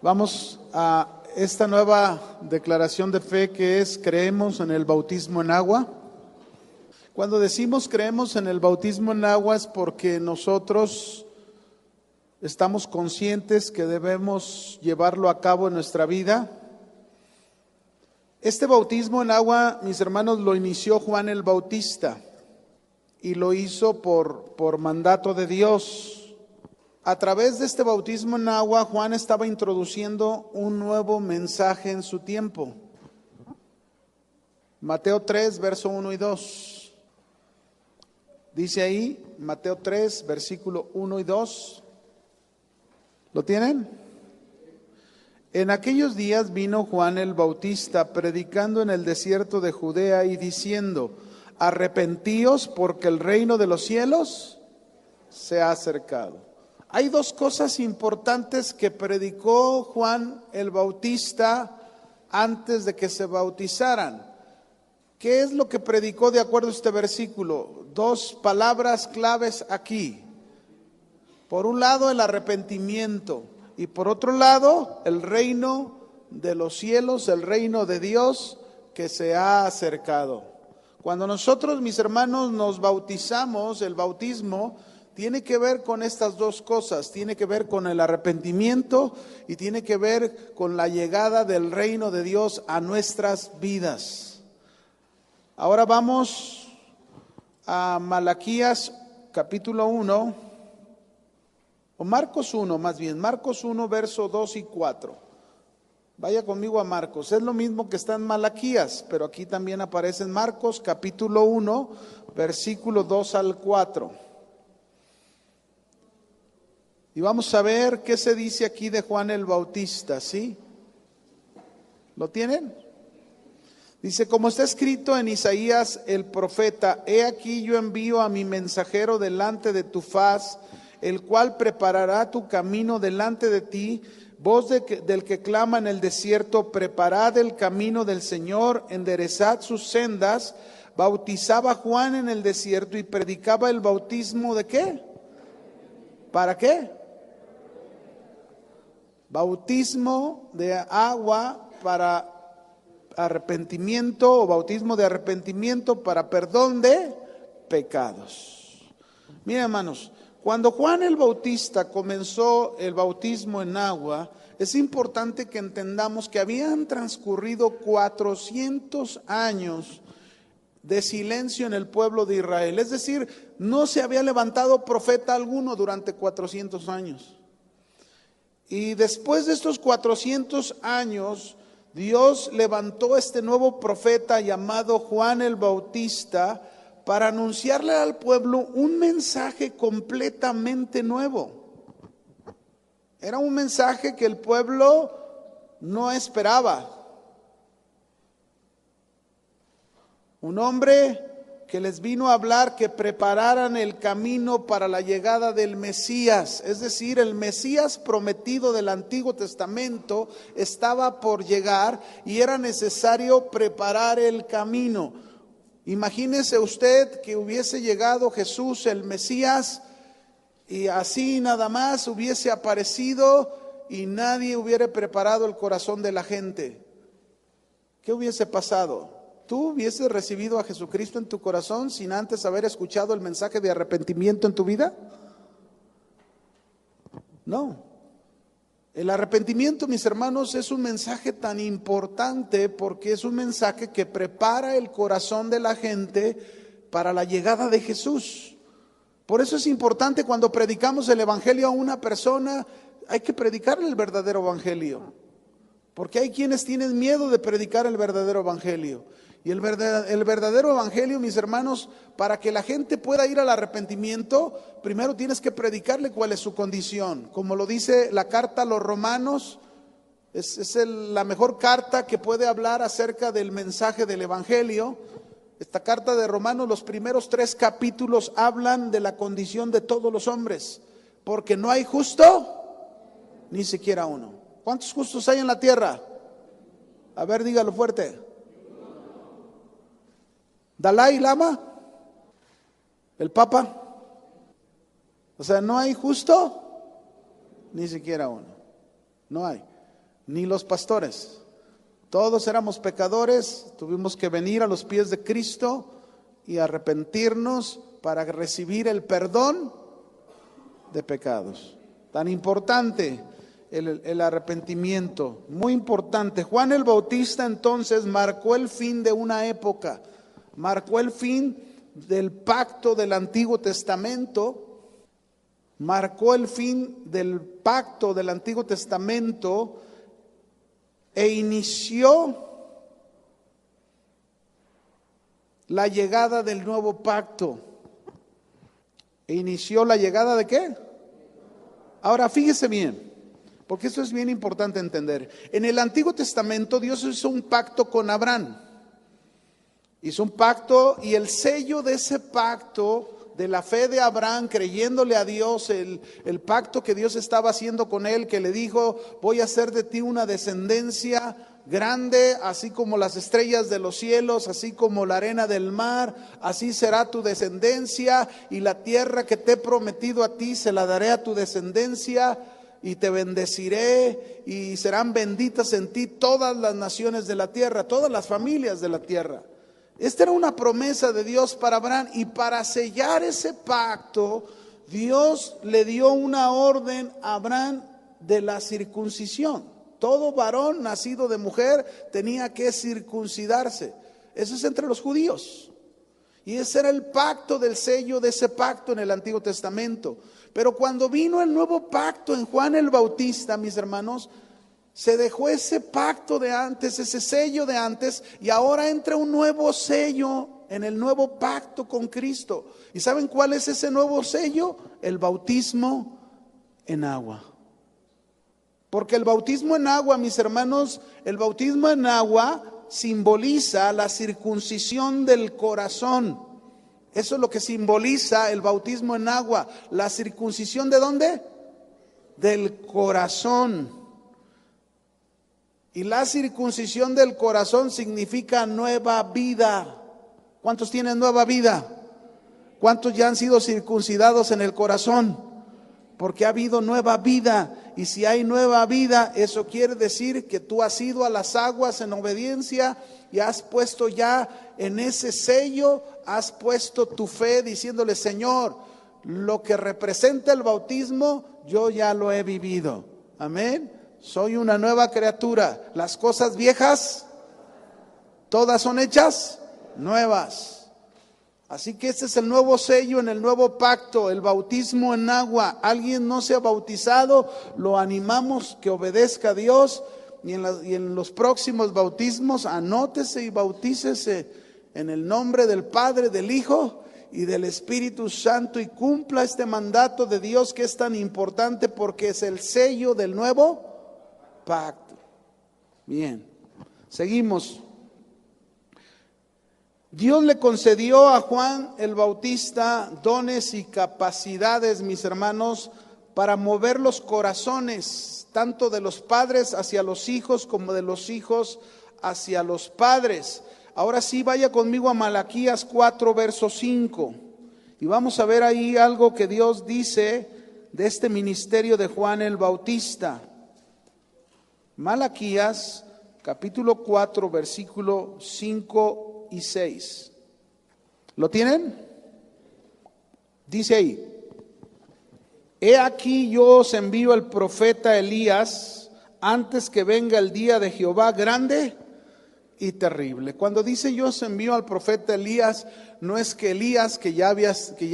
Vamos a esta nueva declaración de fe que es: creemos en el bautismo en agua. Cuando decimos creemos en el bautismo en agua es porque nosotros estamos conscientes que debemos llevarlo a cabo en nuestra vida. Este bautismo en agua, mis hermanos, lo inició Juan el Bautista y lo hizo por mandato de Dios. A través de este bautismo en agua, Juan estaba introduciendo un nuevo mensaje en su tiempo. Mateo 3, verso 1 y 2. Dice ahí, Mateo 3, versículo 1 y 2. ¿Lo tienen? En aquellos días vino Juan el Bautista predicando en el desierto de Judea y diciendo: arrepentíos porque el reino de los cielos se ha acercado. Hay dos cosas importantes que predicó Juan el Bautista antes de que se bautizaran. ¿Qué es lo que predicó de acuerdo a este versículo? Dos palabras claves aquí. Por un lado, el arrepentimiento, y por otro lado, el reino de los cielos, el reino de Dios que se ha acercado. Cuando nosotros, mis hermanos, nos bautizamos, el bautismo tiene que ver con estas dos cosas, tiene que ver con el arrepentimiento y tiene que ver con la llegada del reino de Dios a nuestras vidas. Ahora vamos a Malaquías capítulo 1, o Marcos 1 más bien, Marcos 1 verso 2 y 4. Vaya conmigo a Marcos, es lo mismo que está en Malaquías, pero aquí también aparece en Marcos capítulo 1, versículo 2 al 4. Y vamos a ver qué se dice aquí de Juan el Bautista, ¿sí? ¿Lo tienen? Dice, como está escrito en Isaías el profeta: he aquí yo envío a mi mensajero delante de tu faz, el cual preparará tu camino delante de ti. Voz del que clama en el desierto: preparad el camino del Señor, enderezad sus sendas. Bautizaba Juan en el desierto y predicaba el bautismo ¿de qué? ¿Para qué? Bautismo de agua para arrepentimiento, o bautismo de arrepentimiento para perdón de pecados. Miren, hermanos, cuando Juan el Bautista comenzó el bautismo en agua, es importante que entendamos que habían transcurrido 400 años de silencio en el pueblo de Israel. Es decir, no se había levantado profeta alguno durante 400 años. Y después de estos 400 años, Dios levantó este nuevo profeta llamado Juan el Bautista para anunciarle al pueblo un mensaje completamente nuevo. Era un mensaje que el pueblo no esperaba. Un hombre que les vino a hablar que prepararan el camino para la llegada del Mesías, es decir, el Mesías prometido del Antiguo Testamento estaba por llegar y era necesario preparar el camino. Imagínese usted que hubiese llegado Jesús, el Mesías, y así nada más hubiese aparecido y nadie hubiera preparado el corazón de la gente. ¿Qué hubiese pasado? ¿Tú hubieses recibido a Jesucristo en tu corazón sin antes haber escuchado el mensaje de arrepentimiento en tu vida? No. El arrepentimiento, mis hermanos, es un mensaje tan importante porque es un mensaje que prepara el corazón de la gente para la llegada de Jesús. Por eso es importante cuando predicamos el evangelio a una persona, hay que predicarle el verdadero evangelio. Porque hay quienes tienen miedo de predicar el verdadero evangelio. Y el verdadero evangelio, mis hermanos, para que la gente pueda ir al arrepentimiento, primero tienes que predicarle cuál es su condición. Como lo dice la carta a los Romanos, es la mejor carta que puede hablar acerca del mensaje del evangelio. Esta carta de Romanos, los primeros 3 capítulos hablan de la condición de todos los hombres. Porque no hay justo, ni siquiera uno. ¿Cuántos justos hay en la tierra? A ver, dígalo fuerte. Dalai Lama, el Papa. O sea, no hay justo, ni siquiera uno. No hay. ni los pastores. Todos éramos pecadores, tuvimos que venir a los pies de Cristo y arrepentirnos para recibir el perdón de pecados. Tan importante el arrepentimiento, muy importante. Juan el Bautista entonces marcó el fin de una época, marcó el fin del pacto del Antiguo Testamento, marcó el fin del pacto del Antiguo Testamento e inició la llegada del nuevo pacto. ¿E inició la llegada de qué? Ahora fíjese bien, porque esto es bien importante entender. En el Antiguo Testamento Dios hizo un pacto con Abraham. Hizo un pacto y el sello de ese pacto, de la fe de Abraham, creyéndole a Dios, el pacto que Dios estaba haciendo con él, que le dijo: voy a hacer de ti una descendencia grande, así como las estrellas de los cielos, así como la arena del mar, así será tu descendencia, y la tierra que te he prometido a ti se la daré a tu descendencia, y te bendeciré, y serán benditas en ti todas las naciones de la tierra, todas las familias de la tierra. Esta era una promesa de Dios para Abraham, y para sellar ese pacto, Dios le dio una orden a Abraham de la circuncisión. Todo varón nacido de mujer tenía que circuncidarse. Eso es entre los judíos. Y ese era el pacto, del sello de ese pacto en el Antiguo Testamento. Pero cuando vino el nuevo pacto en Juan el Bautista, mis hermanos, se dejó ese pacto de antes, ese sello de antes, y ahora entra un nuevo sello en el nuevo pacto con Cristo. ¿Y saben cuál es ese nuevo sello? El bautismo en agua. Porque el bautismo en agua, mis hermanos, el bautismo en agua simboliza la circuncisión del corazón. Eso es lo que simboliza el bautismo en agua. ¿La circuncisión de dónde? Del corazón. Y la circuncisión del corazón significa nueva vida. ¿Cuántos tienen nueva vida? ¿Cuántos ya han sido circuncidados en el corazón? Porque ha habido nueva vida. Y si hay nueva vida, eso quiere decir que tú has ido a las aguas en obediencia y has puesto ya en ese sello, has puesto tu fe diciéndole: Señor, lo que representa el bautismo, yo ya lo he vivido. Amén. Soy una nueva criatura. Las cosas viejas, todas son hechas nuevas. Así que este es el nuevo sello en el nuevo pacto, el bautismo en agua. Alguien no se ha bautizado, lo animamos que obedezca a Dios, y en los próximos bautismos anótese y bautícese en el nombre del Padre, del Hijo y del Espíritu Santo, y cumpla este mandato de Dios que es tan importante porque es el sello del nuevo pacto. Bien, seguimos. Dios le concedió a Juan el Bautista dones y capacidades, mis hermanos, para mover los corazones, tanto de los padres hacia los hijos como de los hijos hacia los padres. Ahora sí, vaya conmigo a Malaquías 4, verso 5. Y vamos a ver ahí algo que Dios dice de este ministerio de Juan el Bautista. Malaquías capítulo 4, versículo 5 y 6. ¿Lo tienen? Dice ahí: He aquí yo os envío al profeta Elías antes que venga el día de Jehová grande y terrible. Cuando dice yo os envío al profeta Elías, no es que Elías, que ya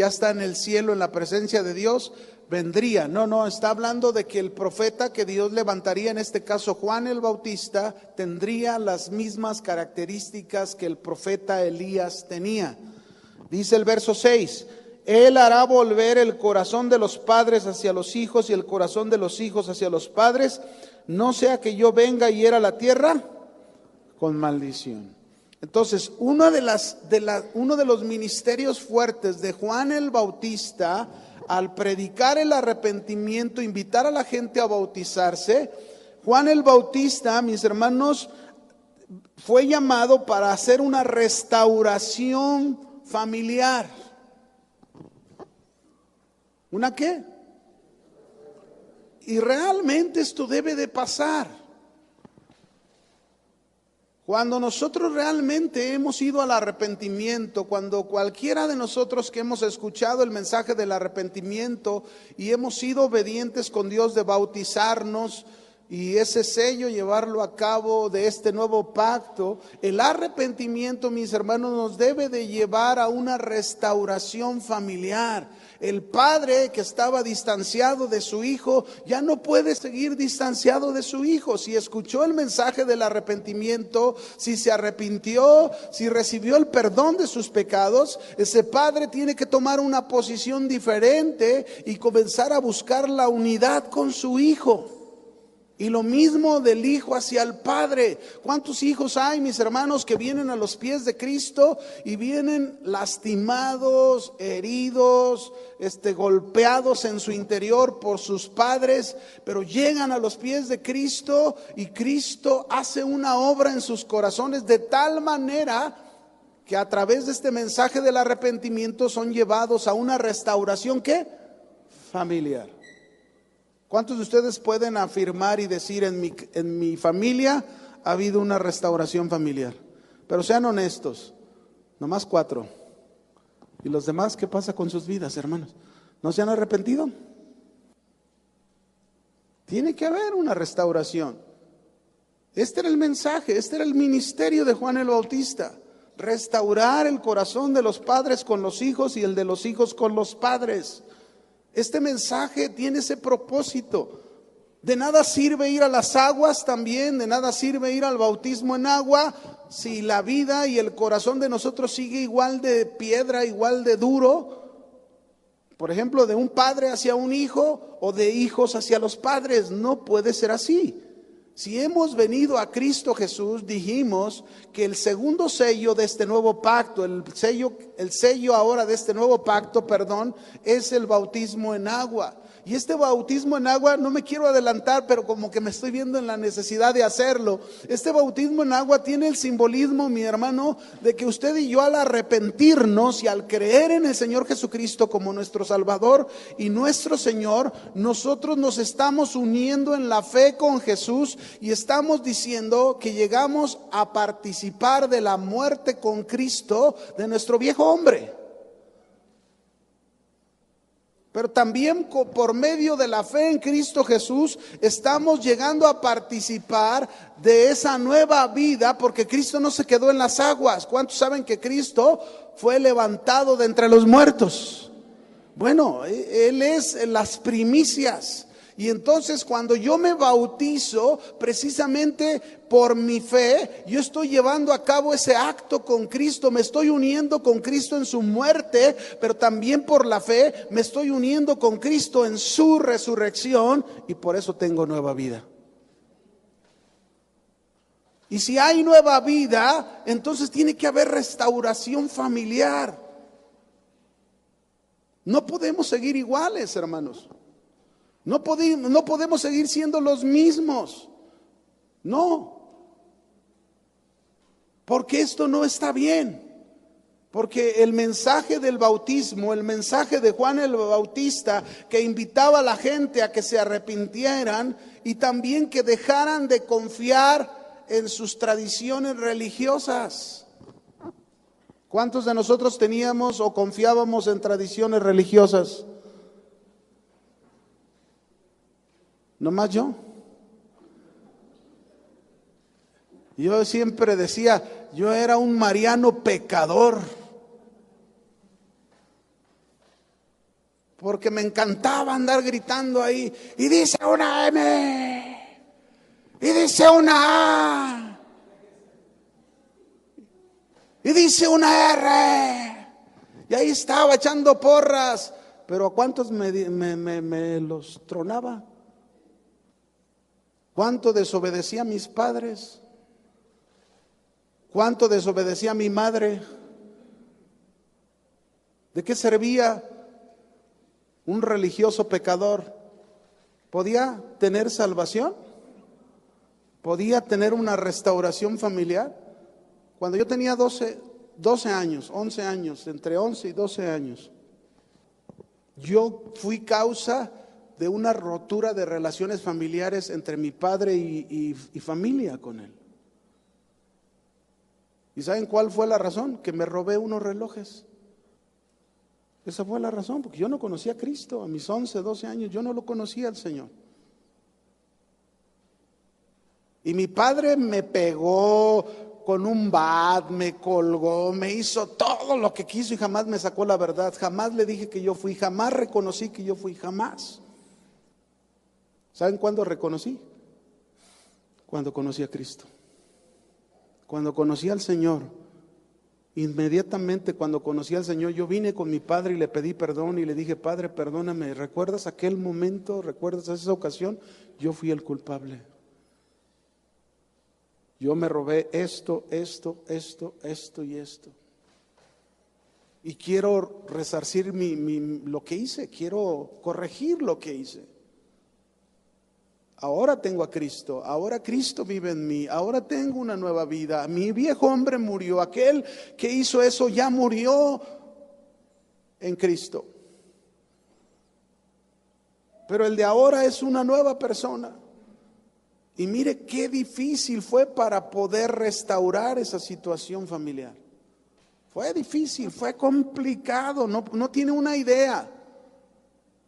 está en el cielo en la presencia de Dios, vendría. No, está hablando de que el profeta que Dios levantaría, en este caso Juan el Bautista, tendría las mismas características que el profeta Elías tenía. Dice el verso 6: Él hará volver el corazón de los padres hacia los hijos y el corazón de los hijos hacia los padres, no sea que yo venga y hiera la tierra con maldición. Entonces, uno de los ministerios fuertes de Juan el Bautista, al predicar el arrepentimiento, invitar a la gente a bautizarse, Juan el Bautista, mis hermanos, fue llamado para hacer una restauración familiar. ¿Una qué? Y realmente esto debe de pasar. Cuando nosotros realmente hemos ido al arrepentimiento, cuando cualquiera de nosotros que hemos escuchado el mensaje del arrepentimiento y hemos sido obedientes con Dios de bautizarnos y ese sello llevarlo a cabo de este nuevo pacto, el arrepentimiento, mis hermanos, nos debe de llevar a una restauración familiar. El padre que estaba distanciado de su hijo ya no puede seguir distanciado de su hijo. Si escuchó el mensaje del arrepentimiento, si se arrepintió, si recibió el perdón de sus pecados, ese padre tiene que tomar una posición diferente y comenzar a buscar la unidad con su hijo. Y lo mismo del hijo hacia el padre. ¿Cuántos hijos hay, mis hermanos, que vienen a los pies de Cristo y vienen lastimados, heridos, golpeados en su interior por sus padres, pero llegan a los pies de Cristo y Cristo hace una obra en sus corazones de tal manera que a través de este mensaje del arrepentimiento son llevados a una restauración, ¿qué? Familiar. ¿Cuántos de ustedes pueden afirmar y decir en mi familia ha habido una restauración familiar? Pero sean honestos, nomás 4. ¿Y los demás qué pasa con sus vidas, hermanos? ¿No se han arrepentido? Tiene que haber una restauración. Este era el mensaje, este era el ministerio de Juan el Bautista. Restaurar el corazón de los padres con los hijos y el de los hijos con los padres. Este mensaje tiene ese propósito. De nada sirve ir a las aguas también, de nada sirve ir al bautismo en agua, si la vida y el corazón de nosotros sigue igual de piedra, igual de duro. Por ejemplo, de un padre hacia un hijo o de hijos hacia los padres. No puede ser así. Si hemos venido a Cristo Jesús, dijimos que el segundo sello de este nuevo pacto, el sello ahora de este nuevo pacto, es el bautismo en agua. Y este bautismo en agua, no me quiero adelantar, pero como que me estoy viendo en la necesidad de hacerlo. Este bautismo en agua tiene el simbolismo, mi hermano, de que usted y yo al arrepentirnos y al creer en el Señor Jesucristo como nuestro Salvador y nuestro Señor, nosotros nos estamos uniendo en la fe con Jesús y estamos diciendo que llegamos a participar de la muerte con Cristo de nuestro viejo hombre. Pero también por medio de la fe en Cristo Jesús estamos llegando a participar de esa nueva vida, porque Cristo no se quedó en las aguas. ¿Cuántos saben que Cristo fue levantado de entre los muertos? Bueno, Él es las primicias. Y entonces cuando yo me bautizo, precisamente por mi fe, yo estoy llevando a cabo ese acto con Cristo, me estoy uniendo con Cristo en su muerte, pero también por la fe me estoy uniendo con Cristo en su resurrección y por eso tengo nueva vida. Y si hay nueva vida, entonces tiene que haber restauración familiar. No podemos seguir iguales, hermanos. No podemos seguir siendo los mismos. No. Porque esto no está bien. Porque el mensaje del bautismo, el mensaje de Juan el Bautista, que invitaba a la gente a que se arrepintieran y también que dejaran de confiar en sus tradiciones religiosas. ¿Cuántos de nosotros teníamos o confiábamos en tradiciones religiosas? ¿Nomás yo? Yo siempre decía, yo era un mariano pecador, porque me encantaba andar gritando ahí, y dice una M, y dice una A, y dice una R, y ahí estaba echando porras, pero ¿a cuántos me los tronaba? ¿Cuánto desobedecía a mis padres? ¿Cuánto desobedecía a mi madre? ¿De qué servía un religioso pecador? ¿Podía tener salvación? ¿Podía tener una restauración familiar? Cuando yo tenía 12 años, 11 años, entre 11 y 12 años, yo fui causa de una rotura de relaciones familiares entre mi padre y familia con él. ¿Y saben cuál fue la razón? Que me robé unos relojes. Esa fue la razón, porque yo no conocía a Cristo. A mis 11, 12 años yo no lo conocía al Señor. Y mi padre me pegó con un bat, me colgó, me hizo todo lo que quiso y jamás me sacó la verdad. Jamás le dije que yo fui, jamás reconocí que yo fui, jamás. ¿Saben cuándo reconocí? Cuando conocí a Cristo. Cuando conocí al Señor. Inmediatamente cuando conocí al Señor, yo vine con mi padre y le pedí perdón y le dije: Padre, perdóname, ¿recuerdas aquel momento? ¿Recuerdas esa ocasión? Yo fui el culpable. Yo me robé esto y esto. Y quiero resarcir lo que hice, quiero corregir lo que hice. Ahora tengo a Cristo, ahora Cristo vive en mí, ahora tengo una nueva vida. Mi viejo hombre murió, aquel que hizo eso ya murió en Cristo. Pero el de ahora es una nueva persona. Y mire qué difícil fue para poder restaurar esa situación familiar. Fue difícil, fue complicado, no tiene una idea.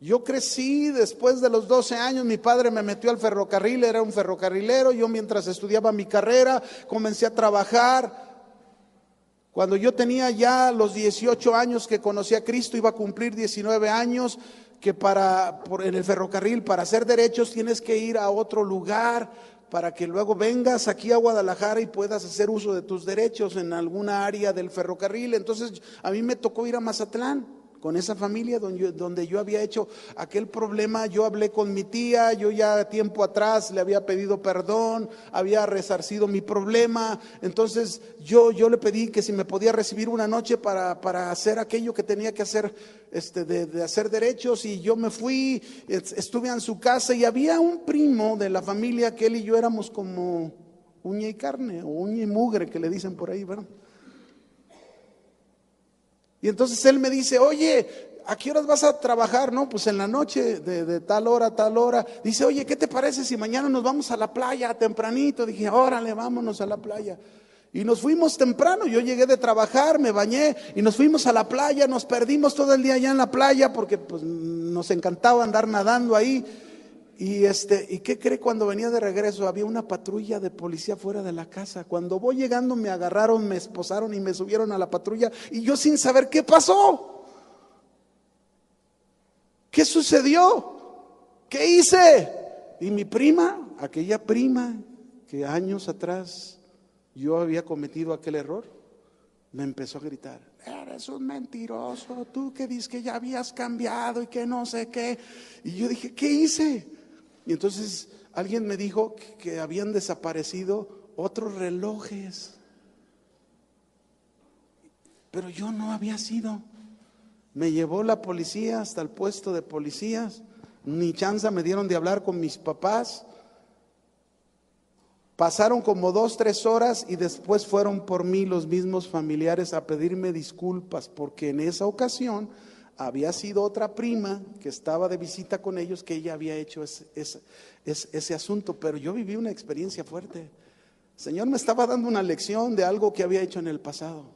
Yo crecí después de los 12 años, mi padre me metió al ferrocarril, era un ferrocarrilero. Yo mientras estudiaba mi carrera comencé a trabajar. Cuando yo tenía ya los 18 años que conocí a Cristo, iba a cumplir 19 años, que en el ferrocarril, para hacer derechos tienes que ir a otro lugar para que luego vengas aquí a Guadalajara y puedas hacer uso de tus derechos en alguna área del ferrocarril. Entonces a mí me tocó ir a Mazatlán con esa familia donde yo había hecho aquel problema. Yo hablé con mi tía, yo ya tiempo atrás le había pedido perdón, había resarcido mi problema. Entonces yo le pedí que si me podía recibir una noche para hacer aquello que tenía que hacer, de hacer derechos. Y yo me fui, estuve en su casa y había un primo de la familia que él y yo éramos como uña y carne, o uña y mugre que le dicen por ahí, ¿verdad? Y entonces él me dice: oye, ¿a qué horas vas a trabajar? No, pues en la noche, de tal hora a tal hora. Dice: oye, ¿qué te parece si mañana nos vamos a la playa tempranito? Dije: órale, vámonos a la playa. Y nos fuimos temprano. Yo llegué de trabajar, me bañé y nos fuimos a la playa. Nos perdimos todo el día allá en la playa porque pues nos encantaba andar nadando ahí. ¿Y qué cree? Cuando venía de regreso había una patrulla de policía fuera de la casa. Cuando voy llegando me agarraron, me esposaron y me subieron a la patrulla, y yo sin saber qué pasó. ¿Qué sucedió? ¿Qué hice? Y mi prima, aquella prima que años atrás yo había cometido aquel error, me empezó a gritar: eres un mentiroso, tú que dices que ya habías cambiado y que no sé qué. Y yo dije: ¿qué hice? Y entonces alguien me dijo que habían desaparecido otros relojes, pero yo no había sido. Me llevó la policía hasta el puesto de policías, ni chance me dieron de hablar con mis papás. Pasaron como 2, 3 horas y después fueron por mí los mismos familiares a pedirme disculpas, porque en esa ocasión había sido otra prima que estaba de visita con ellos, que ella había hecho ese asunto. Pero yo viví una experiencia fuerte. El Señor me estaba dando una lección de algo que había hecho en el pasado.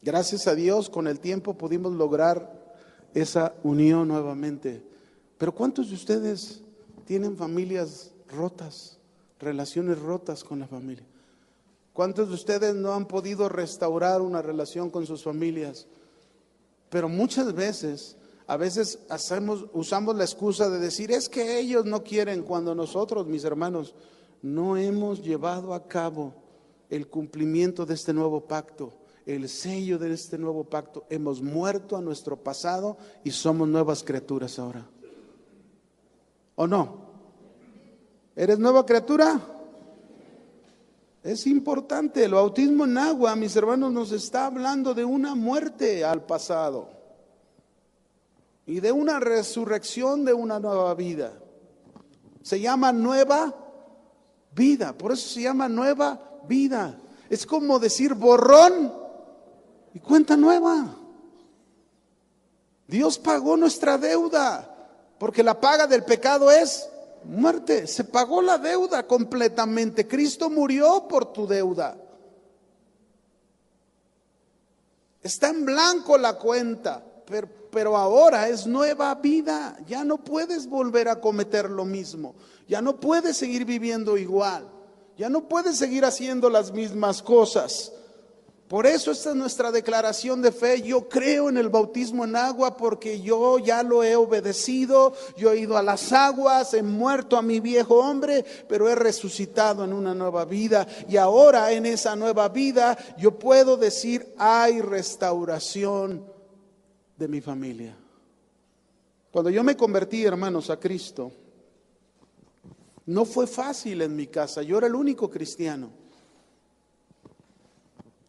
Gracias a Dios, con el tiempo pudimos lograr esa unión nuevamente. Pero ¿cuántos de ustedes tienen familias rotas, relaciones rotas con la familia? ¿Cuántos de ustedes no han podido restaurar una relación con sus familias? Pero muchas veces, usamos la excusa de decir: es que ellos no quieren, cuando nosotros, mis hermanos, no hemos llevado a cabo el cumplimiento de este nuevo pacto, el sello de este nuevo pacto. Hemos muerto a nuestro pasado y somos nuevas criaturas ahora. ¿O no? ¿Eres nueva criatura? Es importante. El bautismo en agua, mis hermanos, nos está hablando de una muerte al pasado y de una resurrección de una nueva vida. Se llama nueva vida, por eso se llama nueva vida. Es como decir borrón y cuenta nueva. Dios pagó nuestra deuda, porque la paga del pecado es Muerte, se pagó la deuda completamente. Cristo murió por tu deuda. Está en blanco la cuenta, pero ahora es nueva vida. Ya no puedes volver a cometer lo mismo. Ya no puedes seguir viviendo igual. Ya no puedes seguir haciendo las mismas cosas. Por eso esta es nuestra declaración de fe. Yo creo en el bautismo en agua porque yo ya lo he obedecido. Yo he ido a las aguas, he muerto a mi viejo hombre, pero he resucitado en una nueva vida. Y ahora en esa nueva vida yo puedo decir, hay restauración de mi familia. Cuando yo me convertí, hermanos, a Cristo, no fue fácil en mi casa. Yo era el único cristiano.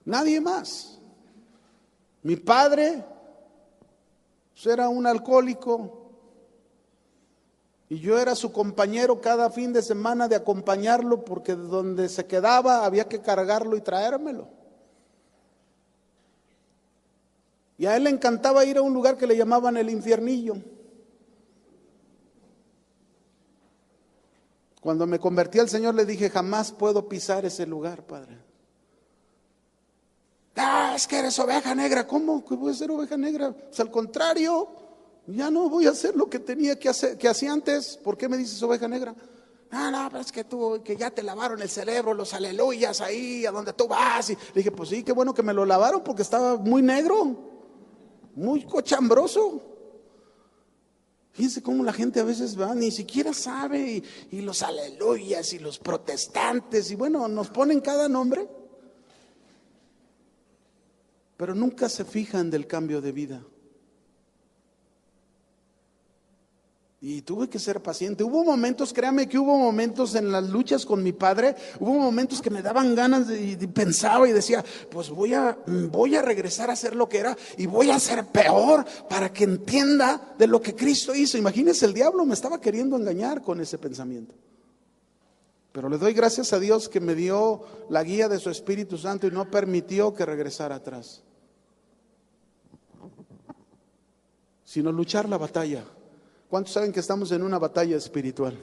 Nadie más. Mi padre era un alcohólico y yo era su compañero cada fin de semana de acompañarlo, porque donde se quedaba había que cargarlo y traérmelo. Y a él le encantaba ir a un lugar que le llamaban el Infiernillo. Cuando me convertí al Señor le dije, jamás puedo pisar ese lugar, Padre. Es que eres oveja negra. ¿Cómo que voy a ser oveja negra? Pues al contrario, ya no voy a hacer lo que tenía que hacer, que hacía antes. ¿Por qué me dices oveja negra? No, pero es que tú, que ya te lavaron el cerebro, los aleluyas ahí, a donde tú vas. Y le dije, pues sí, qué bueno que me lo lavaron, porque estaba muy negro, muy cochambroso. Fíjense cómo la gente a veces va, ni siquiera sabe, y los aleluyas y los protestantes, y bueno, nos ponen cada nombre. Pero nunca se fijan del cambio de vida. Y tuve que ser paciente. Hubo momentos, créame que hubo momentos en las luchas con mi padre, hubo momentos que me daban ganas y pensaba y decía, pues voy a regresar a ser lo que era y voy a ser peor para que entienda de lo que Cristo hizo. Imagínense, el diablo me estaba queriendo engañar con ese pensamiento. Pero le doy gracias a Dios que me dio la guía de su Espíritu Santo y no permitió que regresara atrás, sino luchar la batalla. ¿Cuántos saben que estamos en una batalla espiritual?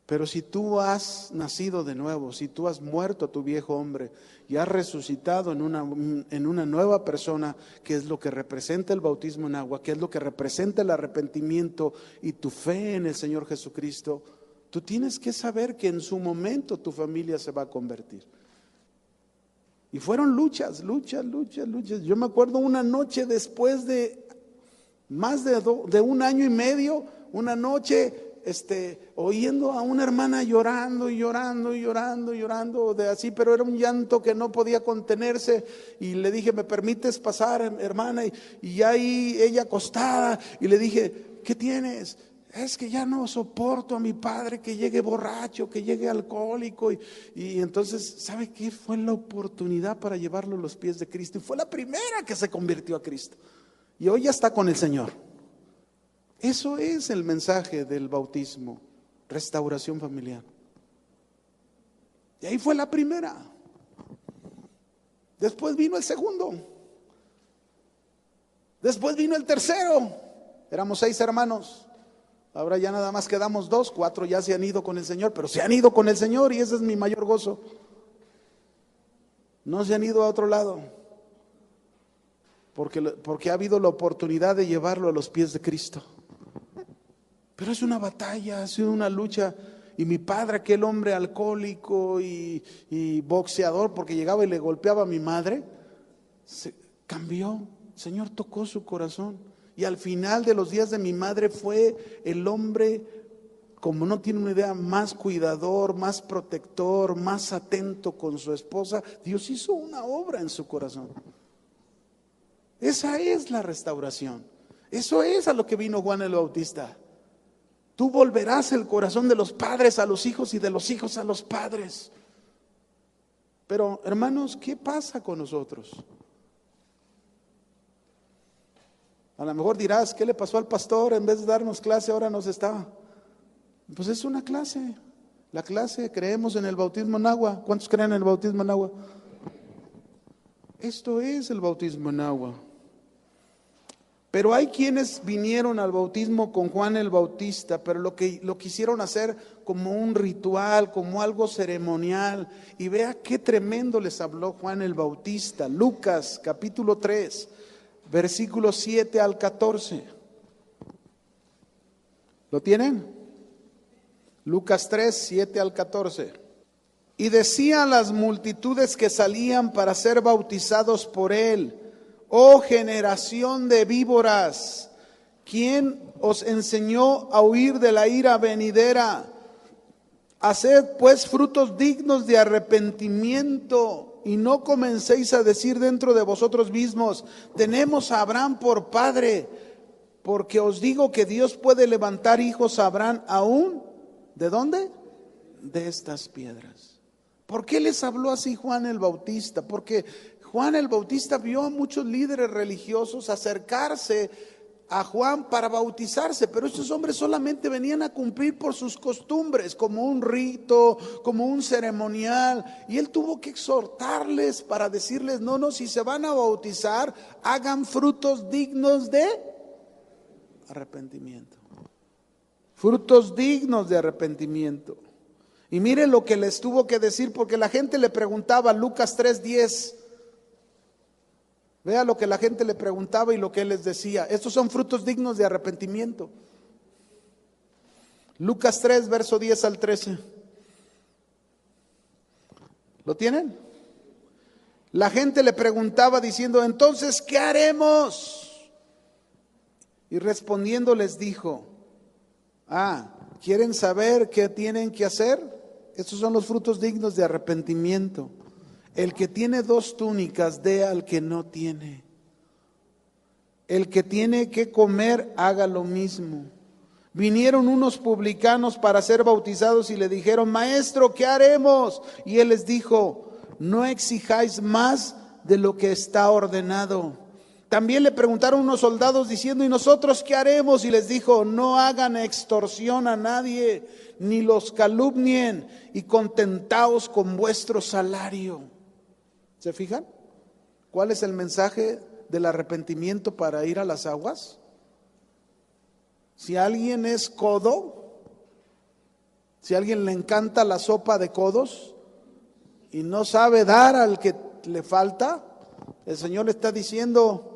Pero si tú has nacido de nuevo, si tú has muerto a tu viejo hombre y has resucitado en una nueva persona, que es lo que representa el bautismo en agua, que es lo que representa el arrepentimiento y tu fe en el Señor Jesucristo, tú tienes que saber que en su momento tu familia se va a convertir. Y fueron luchas. Yo me acuerdo una noche después de más de un año y medio, una noche oyendo a una hermana llorando, de así, pero era un llanto que no podía contenerse, y le dije, ¿me permites pasar, hermana? Y ahí ella acostada, y le dije, ¿qué tienes? Es que ya no soporto a mi padre que llegue borracho, que llegue alcohólico. Y entonces, ¿sabe qué? Fue la oportunidad para llevarlo a los pies de Cristo, y fue la primera que se convirtió a Cristo. Y hoy ya está con el Señor. Eso es el mensaje del bautismo, restauración familiar. Y ahí fue la primera. Después vino el segundo. Después vino el tercero. Éramos 6 hermanos. Ahora ya nada más quedamos 2, 4 ya se han ido con el Señor, pero se han ido con el Señor y ese es mi mayor gozo. No se han ido a otro lado. Porque ha habido la oportunidad de llevarlo a los pies de Cristo. Pero es una batalla, ha sido una lucha. Y mi padre, aquel hombre alcohólico y boxeador, porque llegaba y le golpeaba a mi madre, se cambió. El Señor tocó su corazón. Y al final de los días de mi madre fue el hombre, como no tiene una idea, más cuidador, más protector, más atento con su esposa. Dios hizo una obra en su corazón. Esa es la restauración. Eso es a lo que vino Juan el Bautista. Tú volverás el corazón de los padres a los hijos y de los hijos a los padres. Pero, hermanos, ¿qué pasa con nosotros? A lo mejor dirás, ¿qué le pasó al pastor? En vez de darnos clase, ahora nos está. Pues es una clase. La clase, creemos en el bautismo en agua. ¿Cuántos creen en el bautismo en agua? Esto es el bautismo en agua. Pero hay quienes vinieron al bautismo con Juan el Bautista, pero lo quisieron hacer como un ritual, como algo ceremonial. Y vea qué tremendo les habló Juan el Bautista. Lucas capítulo 3, versículos 7 al 14. ¿Lo tienen? Lucas 3, 7 al 14. Y decían las multitudes que salían para ser bautizados por él: oh generación de víboras, ¿quién os enseñó a huir de la ira venidera? Haced pues frutos dignos de arrepentimiento, y no comencéis a decir dentro de vosotros mismos: tenemos a Abraham por padre, porque os digo que Dios puede levantar hijos a Abraham aún. ¿De dónde? De estas piedras. ¿Por qué les habló así Juan el Bautista? Porque Juan el Bautista vio a muchos líderes religiosos acercarse a Juan para bautizarse, pero estos hombres solamente venían a cumplir por sus costumbres, como un rito, como un ceremonial, y él tuvo que exhortarles para decirles: no, si se van a bautizar, hagan frutos dignos de arrepentimiento. Frutos dignos de arrepentimiento. Y miren lo que les tuvo que decir, porque la gente le preguntaba, Lucas 3:10. Vea lo que la gente le preguntaba y lo que él les decía. Estos son frutos dignos de arrepentimiento. Lucas 3, verso 10 al 13. ¿Lo tienen? La gente le preguntaba diciendo: entonces, ¿qué haremos? Y respondiendo les dijo: ¿quieren saber qué tienen que hacer? Estos son los frutos dignos de arrepentimiento. El que tiene 2 túnicas, dé al que no tiene. El que tiene que comer, haga lo mismo. Vinieron unos publicanos para ser bautizados y le dijeron: maestro, ¿qué haremos? Y él les dijo: no exijáis más de lo que está ordenado. También le preguntaron unos soldados diciendo: ¿y nosotros qué haremos? Y les dijo: no hagan extorsión a nadie, ni los calumnien, y contentaos con vuestro salario. ¿Se fijan? ¿Cuál es el mensaje del arrepentimiento para ir a las aguas? Si alguien es codo, si a alguien le encanta la sopa de codos y no sabe dar al que le falta, el Señor le está diciendo: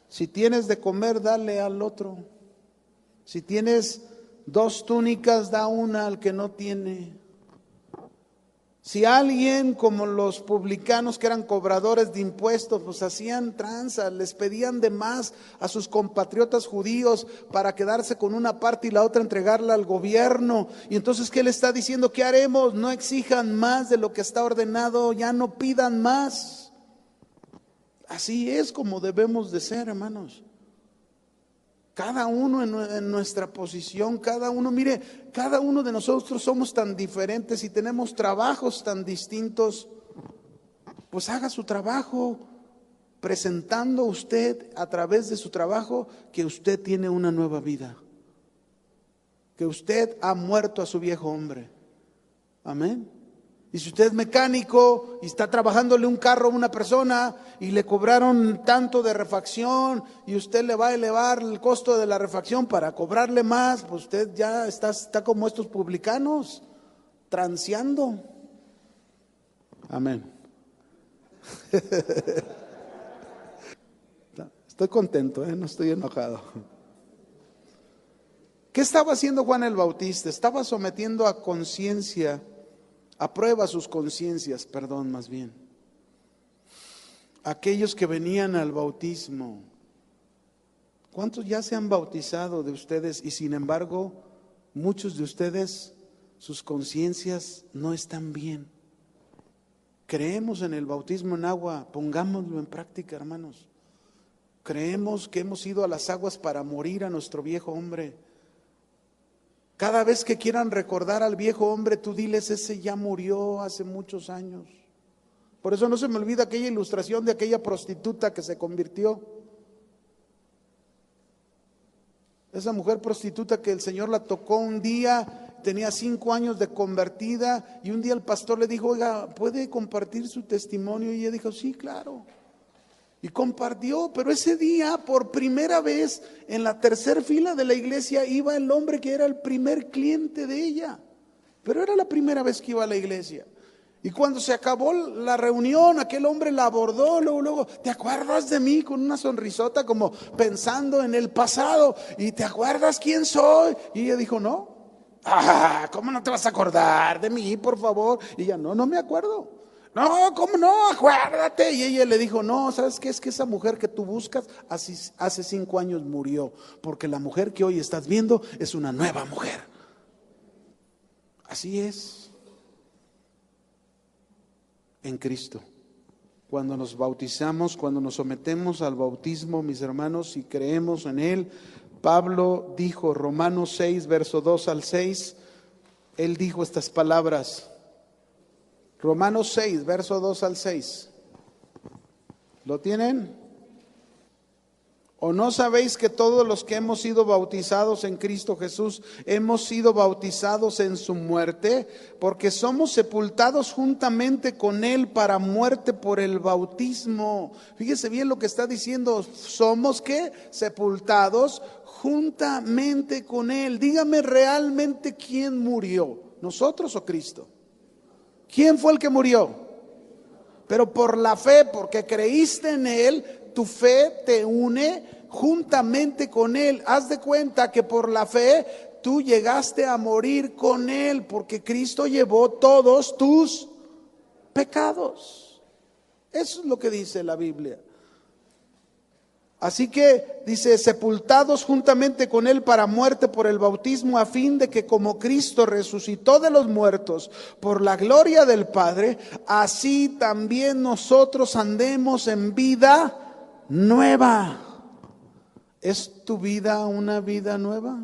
si tienes de comer, dale al otro. Si tienes 2 túnicas, da una al que no tiene. Si alguien, como los publicanos que eran cobradores de impuestos, pues hacían tranza, les pedían de más a sus compatriotas judíos para quedarse con una parte y la otra entregarla al gobierno. Y entonces, ¿qué le está diciendo? ¿Qué haremos? No exijan más de lo que está ordenado, ya no pidan más. Así es como debemos de ser, hermanos. Cada uno en nuestra posición, cada uno, mire, cada uno de nosotros somos tan diferentes y tenemos trabajos tan distintos. Pues haga su trabajo, presentando usted a través de su trabajo que usted tiene una nueva vida, que usted ha muerto a su viejo hombre. Amén. Y si usted es mecánico y está trabajándole un carro a una persona y le cobraron tanto de refacción y usted le va a elevar el costo de la refacción para cobrarle más, pues usted ya está como estos publicanos, transeando. Amén. Estoy contento, no estoy enojado. ¿Qué estaba haciendo Juan el Bautista? Estaba sometiendo a prueba sus conciencias, más bien. Aquellos que venían al bautismo. ¿Cuántos ya se han bautizado de ustedes y sin embargo muchos de ustedes sus conciencias no están bien? Creemos en el bautismo en agua, pongámoslo en práctica, hermanos. Creemos que hemos ido a las aguas para morir a nuestro viejo hombre. Cada vez que quieran recordar al viejo hombre, tú diles: ese ya murió hace muchos años. Por eso no se me olvida aquella ilustración de aquella prostituta que se convirtió. Esa mujer prostituta que el Señor la tocó un día, tenía 5 años de convertida, y un día el pastor le dijo: oiga, ¿puede compartir su testimonio? Y ella dijo: sí, claro. Y compartió, pero ese día, por primera vez, en la tercera fila de la iglesia, iba el hombre que era el primer cliente de ella. Pero era la primera vez que iba a la iglesia. Y cuando se acabó la reunión, aquel hombre la abordó, luego, ¿te acuerdas de mí? Con una sonrisota, como pensando en el pasado. ¿Y te acuerdas quién soy? Y ella dijo, no. ¿Cómo no te vas a acordar de mí, por favor? Y ella, no me acuerdo. No, ¿cómo no? Acuérdate. Y ella le dijo, no, ¿sabes qué? Es que esa mujer que tú buscas hace 5 años murió, porque la mujer que hoy estás viendo es una nueva mujer. Así es en Cristo. Cuando nos bautizamos, cuando nos sometemos al bautismo, mis hermanos, y creemos en Él, Pablo dijo, Romanos 6, verso 2 al 6, él dijo estas palabras. Romanos 6, verso 2 al 6. ¿Lo tienen? ¿O no sabéis que todos los que hemos sido bautizados en Cristo Jesús hemos sido bautizados en su muerte? Porque somos sepultados juntamente con Él para muerte por el bautismo. Fíjese bien lo que está diciendo. ¿Somos qué? Sepultados juntamente con Él. Dígame realmente quién murió, ¿nosotros o Cristo? ¿Quién fue el que murió? Pero por la fe, porque creíste en Él, tu fe te une juntamente con Él. Haz de cuenta que por la fe tú llegaste a morir con Él, porque Cristo llevó todos tus pecados. Eso es lo que dice la Biblia. Así que dice, sepultados juntamente con Él para muerte por el bautismo, a fin de que como Cristo resucitó de los muertos por la gloria del Padre, así también nosotros andemos en vida nueva. ¿Es tu vida una vida nueva?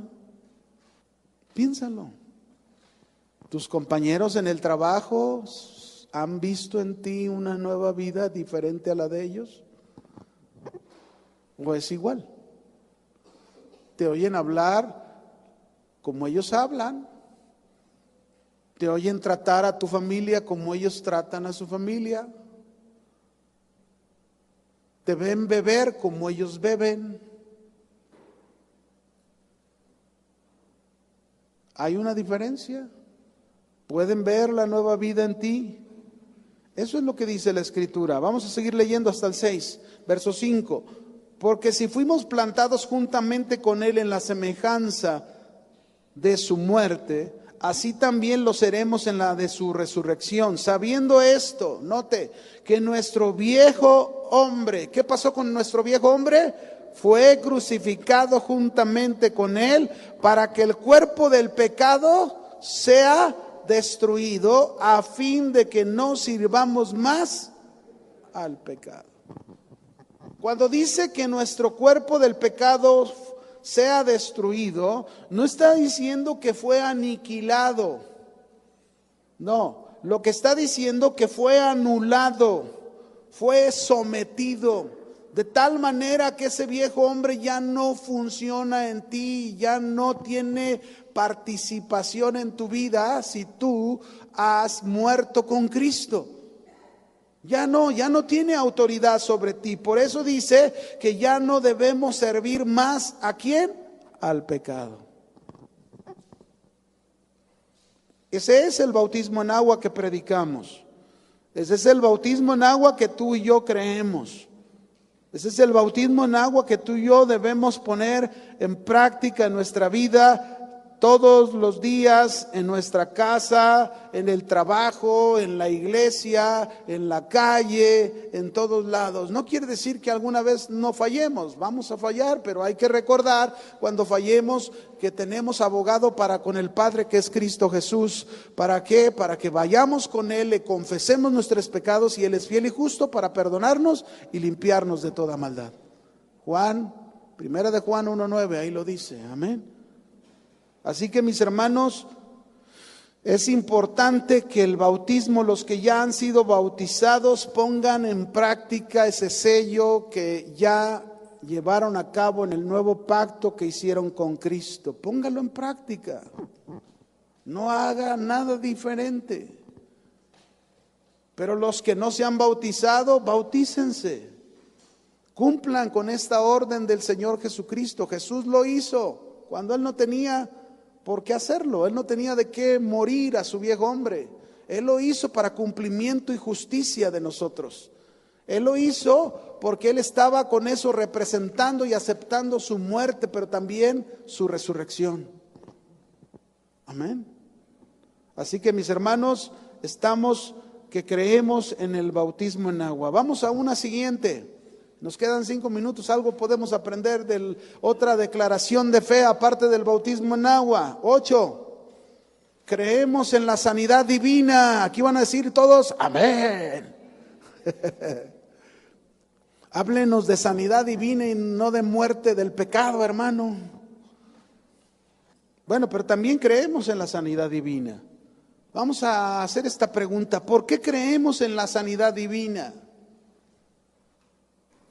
Piénsalo. ¿Tus compañeros en el trabajo han visto en ti una nueva vida diferente a la de ellos? ¿O es igual? ¿Te oyen hablar como ellos hablan? ¿Te oyen tratar a tu familia como ellos tratan a su familia? ¿Te ven beber como ellos beben? ¿Hay una diferencia? ¿Pueden ver la nueva vida en ti? Eso es lo que dice la Escritura. Vamos a seguir leyendo hasta el 6, verso 5. Porque si fuimos plantados juntamente con Él en la semejanza de su muerte, así también lo seremos en la de su resurrección. Sabiendo esto, note, que nuestro viejo hombre, ¿qué pasó con nuestro viejo hombre? Fue crucificado juntamente con Él para que el cuerpo del pecado sea destruido, a fin de que no sirvamos más al pecado. Cuando dice que nuestro cuerpo del pecado sea destruido, no está diciendo que fue aniquilado. No, lo que está diciendo que fue anulado, fue sometido, de tal manera que ese viejo hombre ya no funciona en ti, ya no tiene participación en tu vida si tú has muerto con Cristo. Ya no tiene autoridad sobre ti. Por eso dice que ya no debemos servir más ¿a quién? Al pecado. Ese es el bautismo en agua que predicamos. Ese es el bautismo en agua que tú y yo creemos. Ese es el bautismo en agua que tú y yo debemos poner en práctica en nuestra vida todos los días, en nuestra casa, en el trabajo, en la iglesia, en la calle, en todos lados. No quiere decir que alguna vez no fallemos, vamos a fallar, pero hay que recordar cuando fallemos que tenemos abogado para con el Padre, que es Cristo Jesús. ¿Para qué? Para que vayamos con Él, le confesemos nuestros pecados y Él es fiel y justo para perdonarnos y limpiarnos de toda maldad. Primera de Juan 1:9, ahí lo dice, amén. Así que mis hermanos, es importante que el bautismo, los que ya han sido bautizados, pongan en práctica ese sello que ya llevaron a cabo en el nuevo pacto que hicieron con Cristo. Póngalo en práctica. No haga nada diferente. Pero los que no se han bautizado, bautícense. Cumplan con esta orden del Señor Jesucristo. Jesús lo hizo cuando Él no tenía por qué hacerlo. Él no tenía de qué morir a su viejo hombre. Él lo hizo para cumplimiento y justicia de nosotros. Él lo hizo porque Él estaba con eso representando y aceptando su muerte, pero también su resurrección. Amén. Así que, mis hermanos, estamos que creemos en el bautismo en agua. Vamos a una siguiente. Nos quedan 5 minutos. Algo podemos aprender de otra declaración de fe aparte del bautismo en agua. 8. Creemos en la sanidad divina. Aquí van a decir todos, amén. Háblenos de sanidad divina y no de muerte del pecado, hermano. Bueno, pero también creemos en la sanidad divina. Vamos a hacer esta pregunta: ¿por qué creemos en la sanidad divina?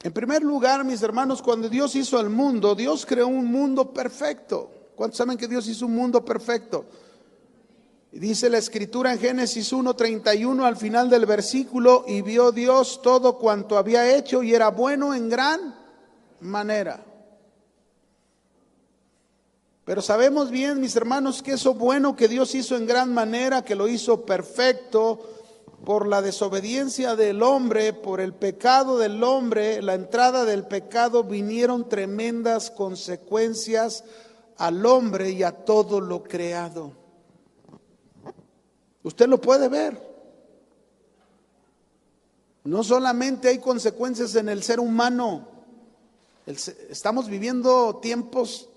En primer lugar, mis hermanos, cuando Dios hizo al mundo, Dios creó un mundo perfecto. ¿Cuántos saben que Dios hizo un mundo perfecto? Y dice la Escritura en Génesis 1:31 al final del versículo: y vio Dios todo cuanto había hecho y era bueno en gran manera. Pero sabemos bien, mis hermanos, que eso bueno que Dios hizo en gran manera, que lo hizo perfecto, por la desobediencia del hombre, por el pecado del hombre, la entrada del pecado, vinieron tremendas consecuencias al hombre y a todo lo creado. Usted lo puede ver. No solamente hay consecuencias en el ser humano. Estamos viviendo tiempos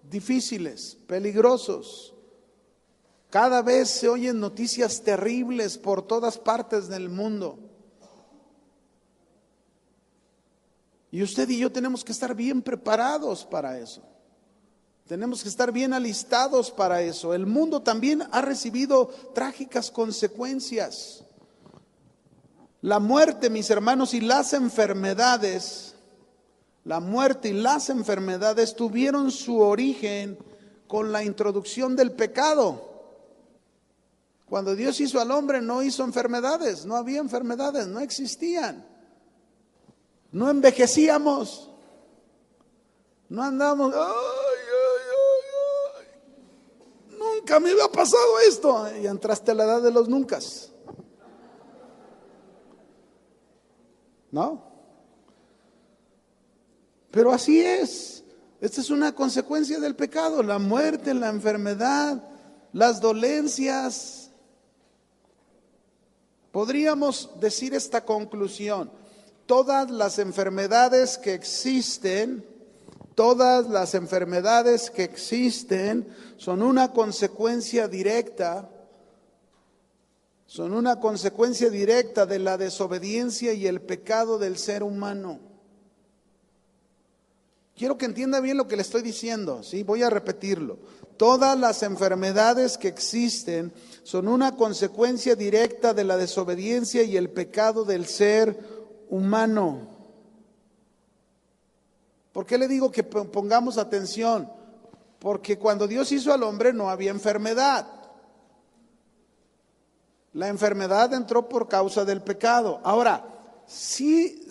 difíciles, peligrosos. Cada vez se oyen noticias terribles por todas partes del mundo. Y usted y yo tenemos que estar bien preparados para eso. Tenemos que estar bien alistados para eso. El mundo también ha recibido trágicas consecuencias. La muerte, mis hermanos, y las enfermedades, tuvieron su origen con la introducción del pecado. Cuando Dios hizo al hombre, no hizo enfermedades, no había enfermedades, no existían. No envejecíamos, no andábamos, nunca me había pasado esto, y entraste a la edad de los nuncas. ¿No? Pero así es. Esta es una consecuencia del pecado: la muerte, la enfermedad, las dolencias. Podríamos decir esta conclusión: todas las enfermedades que existen son una consecuencia directa de la desobediencia y el pecado del ser humano. Quiero que entienda bien lo que le estoy diciendo, ¿sí? Voy a repetirlo. Todas las enfermedades que existen son una consecuencia directa de la desobediencia y el pecado del ser humano. ¿Por qué le digo que pongamos atención? Porque cuando Dios hizo al hombre no había enfermedad. La enfermedad entró por causa del pecado. Ahora, sí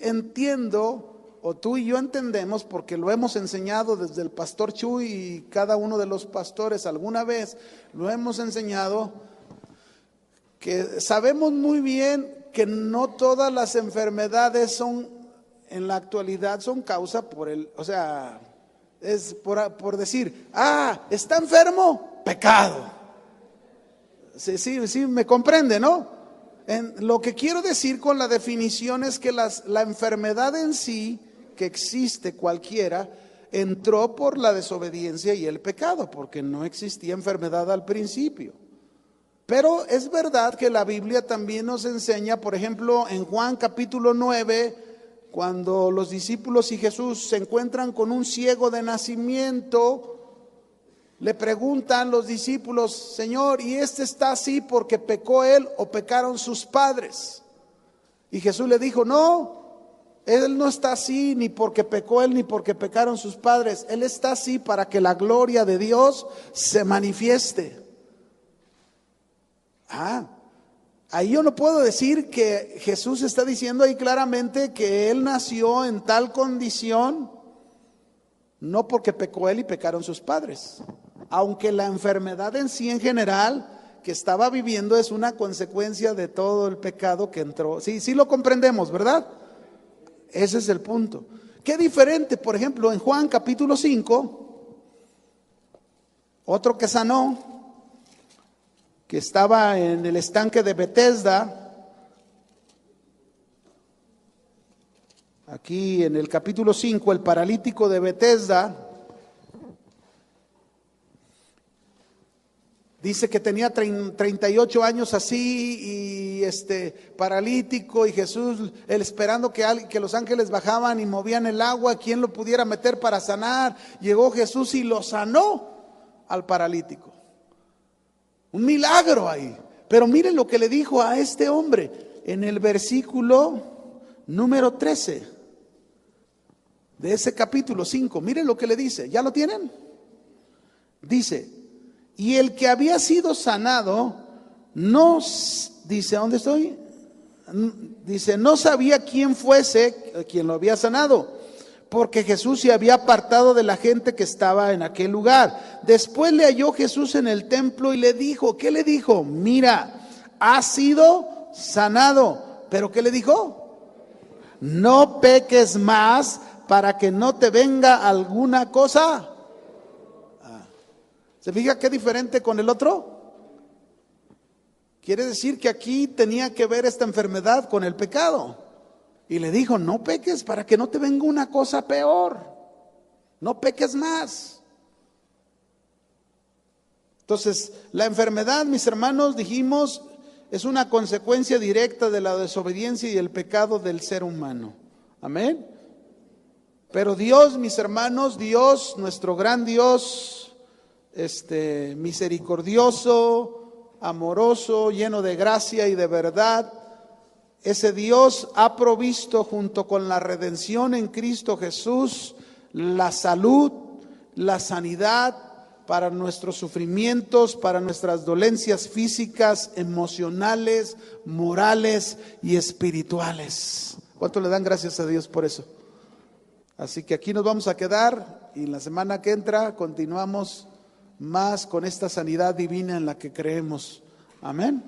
entiendo, o tú y yo entendemos, porque lo hemos enseñado desde el pastor Chuy y cada uno de los pastores alguna vez lo hemos enseñado, que sabemos muy bien que no todas las enfermedades en la actualidad son causa es por decir, está enfermo, pecado. Sí, me comprende, ¿no? Lo que quiero decir con la definición es que la enfermedad en sí, que existe cualquiera, entró por la desobediencia y el pecado, porque no existía enfermedad al principio. Pero es verdad que la Biblia también nos enseña, por ejemplo, en Juan capítulo 9, cuando los discípulos y Jesús se encuentran con un ciego de nacimiento, le preguntan los discípulos: Señor, ¿y este está así porque pecó él o pecaron sus padres? Y Jesús le dijo: no, él no está así ni porque pecó él ni porque pecaron sus padres. Él está así para que la gloria de Dios se manifieste. ahí yo no puedo decir que Jesús está diciendo ahí claramente que Él nació en tal condición, no porque pecó Él y pecaron sus padres. Aunque la enfermedad en sí en general que estaba viviendo es una consecuencia de todo el pecado que entró. Sí, sí lo comprendemos, ¿verdad? Ese es el punto. Qué diferente, por ejemplo, en Juan capítulo 5, otro que sanó, que estaba en el estanque de Betesda, aquí en el capítulo 5, el paralítico de Betesda, dice que tenía 38 años así y paralítico, y Jesús, él esperando que los ángeles bajaban y movían el agua, quien lo pudiera meter para sanar. Llegó Jesús y lo sanó al paralítico. Un milagro ahí. Pero miren lo que le dijo a este hombre en el versículo número 13 de ese capítulo 5. Miren lo que le dice. ¿Ya lo tienen? Dice: y el que había sido sanado, no, dice, ¿dónde estoy? Dice, no sabía quién fuese quien lo había sanado, porque Jesús se había apartado de la gente que estaba en aquel lugar. Después le halló Jesús en el templo y le dijo, ¿qué le dijo? Mira, has sido sanado. ¿Pero qué le dijo? No peques más para que no te venga alguna cosa. ¿Se fija qué diferente con el otro? Quiere decir que aquí tenía que ver esta enfermedad con el pecado. Y le dijo, no peques para que no te venga una cosa peor. No peques más. Entonces, la enfermedad, mis hermanos, dijimos, es una consecuencia directa de la desobediencia y el pecado del ser humano. Amén. Pero Dios, mis hermanos, Dios, nuestro gran Dios, misericordioso, amoroso, lleno de gracia y de verdad, ese Dios ha provisto junto con la redención en Cristo Jesús la salud, la sanidad para nuestros sufrimientos, para nuestras dolencias físicas, emocionales, morales y espirituales. ¿Cuánto le dan gracias a Dios por eso? Así que aquí nos vamos a quedar y la semana que entra continuamos más con esta sanidad divina en la que creemos. Amén.